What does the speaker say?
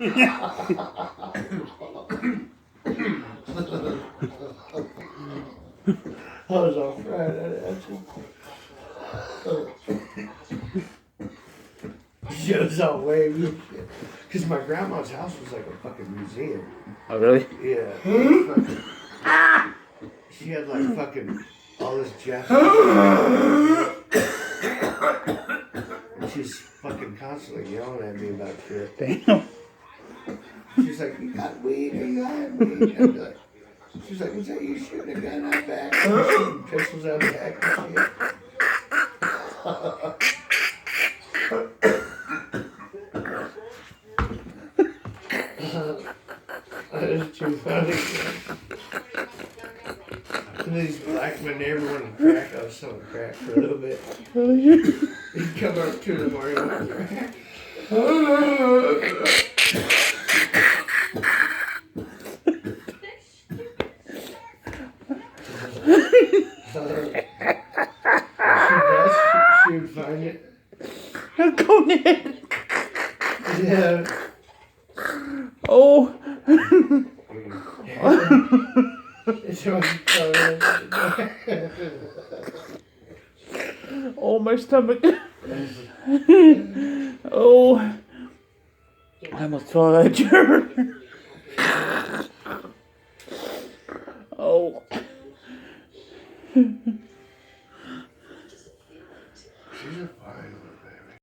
I was all Friday. She was all wavy. Because my grandma's house was like a fucking museum. Oh, really? Yeah. She had like fucking all this Japanese. And she's fucking constantly yelling at me about shit. Damn. She's like, you got weed or you got weed? I'd be like, she's like, was that you shooting a gun out back? Shooting pistols out back and shit. That's too funny. And these black men never want to crack. I was selling crack for a little bit. He'd come up to the morning and crack. She would find it. Go ahead. Yeah. Oh. So Oh, my stomach. Oh. I almost saw that jerk. Oh.